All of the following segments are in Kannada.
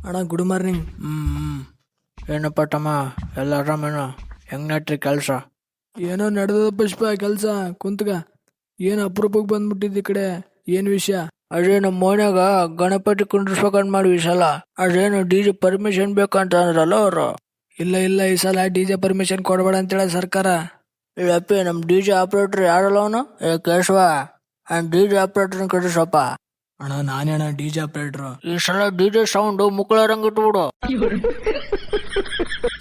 ಅಣ್ಣ ಗುಡ್ ಮಾರ್ನಿಂಗ್. ಏನಪ್ಪ ತಮ್ಮ, ಎಲ್ಲ ಆರಾಮೇನು? ಹೆಂಗ್ ನಟ್ರಿ ಕೆಲಸ? ಏನೋ ನಡೆದ ಪುಷ್ಪ ಕೆಲಸ ಕುಂತ್ಗ. ಏನು ಅಪರೂಪಕ್ಕೆ ಬಂದ್ಬಿಟ್ಟಿದ್ದ ಈ ಕಡೆ, ಏನು ವಿಷಯ? ಅದೇ ನಮ್ಮ ಮನ್ಯಾಗ ಗಣಪತಿ ಕುಂಡ್ರಿಸ್ಬೇಕಂತ ಮಾಡಿ ಈ ಸಲ. ಅದೇನು DJ ಪರ್ಮಿಷನ್ ಬೇಕಂತ ಅಂದ್ರಲ್ಲ ಅವರು. ಇಲ್ಲ ಈ ಸಲ DJ ಪರ್ಮಿಷನ್ ಕೊಡಬೇಡ ಅಂತೇಳ ಸರ್ಕಾರ. ಇಲ್ಲಪ್ಪಿ ನಮ್ಮ DJ ಆಪರೇಟರ್ ಯಾರಲ್ಲ ಅವನು? ಕೇಶವ, DJ ಆಪರೇಟರ್ ಕಳಿಸಪ್ಪ. ಅಣ್ಣ ನಾನೇ ಅಣ್ಣ DJ ಆಪರೇಟ್ರು. ಈ ಸಲ DJ ಸೌಂಡ್ ಮುಕ್ಕಳರಂಗ್ ಇಟ್ಬಿಡು.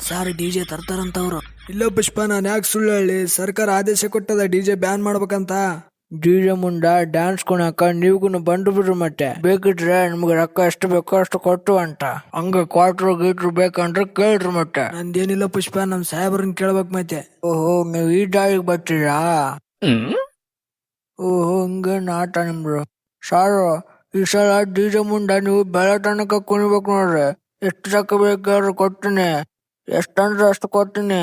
ಸಾರಿ DJ ತರ್ತಾರಂತವ್ರು. ಇಲ್ಲ ಪುಷ್ಪ, ನಾನು ಯಾಕೆ ಸುಳ್ಳು ಹೇಳಿ? ಸರ್ಕಾರ ಆದೇಶ ಕೊಟ್ಟದ DJ ಬ್ಯಾನ್ ಮಾಡ್ಬೇಕಂತ. DJ ಮುಂದ ಡ್ಯಾನ್ಸ್ ಕೊಣಕ ನೀವ್ಗೂ ಬಂದು ಬಿಡ್ರಿ, ಮತ್ತೆ ಬೇಕಿದ್ರೆ ನಿಮ್ಗೆ ರೊಕ್ಕ ಎಷ್ಟು ಬೇಕೋ ಅಷ್ಟು ಕೊಟ್ಟು ಅಂತ. ಹಂಗ ಕ್ವಾರ್ಟರ್ ಗೀಟ್ರು ಬೇಕಂದ್ರೆ ಕೇಳ್ರಿ ಮತ್ತೆ. ನಂದೇನಿಲ್ಲ ಪುಷ್ಪ, ನಮ್ ಸಾಹೇಬ್ರನ್ನ ಕೇಳ್ಬೇಕು ಮತ್ತೆ. ಓಹೋ, ನೀವು ಈ ದಾಳಿಗೆ ಬರ್ತೀರಾ? ಓಹೋ, ಹಂಗ ಆಟ ನಿಮ್ದು. ಸಾರು, ಈ ಸಲ DJ ಮುಂದ ನೀವು ಬೆಳೆ ತನಕ ಕುಣಿಬೇಕು ನೋಡ್ರಿ. ಎಷ್ಟು ರೊಕ್ಕ ಬೇಕಾದ್ರೂ ಕೊಡ್ತೀನಿ, ಎಷ್ಟಂದ್ರೆ ಅಷ್ಟು ಕೊಡ್ತೀನಿ.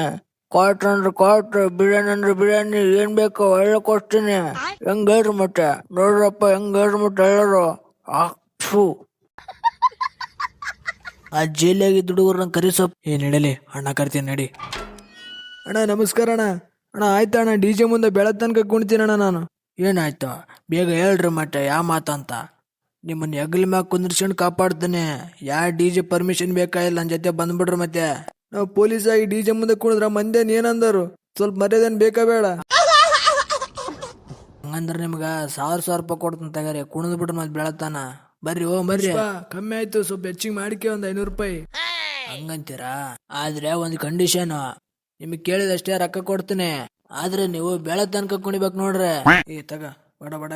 ಕ್ವಾರ್ಟರ್ ಅಂದ್ರೆ ಕ್ವಾರ್ಟರ್, ಬಿರಿಯಾನಿ ಅಂದ್ರೆ ಬಿರಿಯಾನಿ, ಏನ್ ಬೇಕೋ ಎಲ್ಲ ಕೊಡ್ತೀನಿ. ಹೆಂಗ್ ಹೇಳ್ರಿ ಮತ್ತೆ? ನೋಡ್ರಪ್ಪ ಹೆಂಗ್ ಹೇಳ್ರಿ ಮತ್ತೆ ಎಲ್ಲರೂ. ಆ ಜೈಲಾಗಿದ್ದ ಹುಡುಗರನ್ನ ಕರಿಸಪ್ಪ. ನಡಲಿ ಅಣ್ಣ, ಕರಿತೀನಿ ನಡಿ. ಅಣ್ಣ ನಮಸ್ಕಾರ ಅಣ್ಣ. ಅಣ್ಣ ಆಯ್ತಾ ಅಣ್ಣ, DJ ಮುಂದೆ ಬೆಳತ್ ತನಕ ಕುಣಿತೀನಿ ಅಣ್ಣ ನಾನು. ಏನಾಯ್ತು? ಬೇಗ ಹೇಳ್ರಿ ಮತ್ತೆ, ಯಾ ಮಾತಂತ? ನಿಮ್ಮನ್ನ ಹೆಗಲ ಮ್ಯಾಗ ಕುಂದ್ರಿಸ್ಕೊಂಡು ಕಾಪಾಡ್ತಾನೆ. DJ ಪರ್ಮಿಷನ್ ಬೇಕಾಗಿಲ್ಲ, ನನ್ನ ಜೊತೆ ಬಂದ್ಬಿಡ್ರಿ ಮತ್ತೆ. ನಾವು ಪೊಲೀಸ್ ಆಗಿ DJ ಮುಂದೆ ಕುಣಿದ್ರ ಮಂದೇನ್ ಏನಂದರು? ಸ್ವಲ್ಪ ಮರ್ಯಾದೇನ್ ಬೇಕಾ ಬೇಡ? ಹಂಗಂದ್ರೆ ನಿಮ್ಗ 1000 ರೂಪಾಯಿ ಕೊಡ್ತಾನ ತಗಾರಿ, ಕುಣಿದ್ ಬಿಡ್ರಿ ಮತ್ತೆ ಬೆಳತಾನ. ಬರ್ರಿ ಬರ್ರಿ. ಕಮ್ಮಿ ಆಯ್ತು, ಸ್ವಲ್ಪ ಹೆಚ್ಚಿಗೆ ಮಾಡಿಕೆ, ಒಂದ್ 500 ರೂಪಾಯಿ. ಹಂಗಂತೀರಾ? ಆದ್ರೆ ಒಂದ್ ಕಂಡೀಷನ್, ನಿಮಗ್ ಕೇಳಿದಷ್ಟೇ ರೊಕ್ಕ ಕೊಡ್ತೀನಿ. ಆದ್ರೆ ನೀವು ಬೆಳೆ ತನಕ ಕುಣಿಬೇಕು ನೋಡ್ರಿ. ತಗ ಬಡ ಬಡ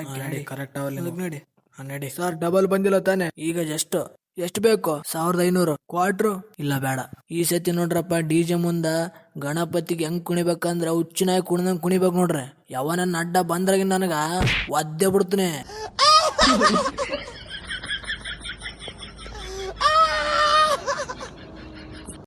ಕರೆಕ್ಟ್ ಅವಲ್ಲ ನೋಡಿ. ನಡಿ. ಸರ್ ಡಬಲ್ ಬಂದಿಲ್ಲ ತಾನೆ? ಈಗ ಎಷ್ಟು ಬೇಕು? 1500 ಕ್ವಾರ್ಟ್ರು? ಇಲ್ಲ ಬೇಡ. ಈ ಸತಿ ನೋಡ್ರಪ್ಪ, DJ ಮುಂದ ಗಣಪತಿಗೆ ಹೆಂಗ್ ಕುಣಿಬೇಕಂದ್ರ ಹುಚ್ಚಿನಾಗಿ ಕುಣಿದಂಗ್ ಕುಣಿಬೇಕು ನೋಡ್ರಿ. ಯಾವನ ಅಡ್ಡ ಬಂದ್ರಾಗ ನನಗ ಒದ್ದೆ ಬಿಡ್ತೀನಿ.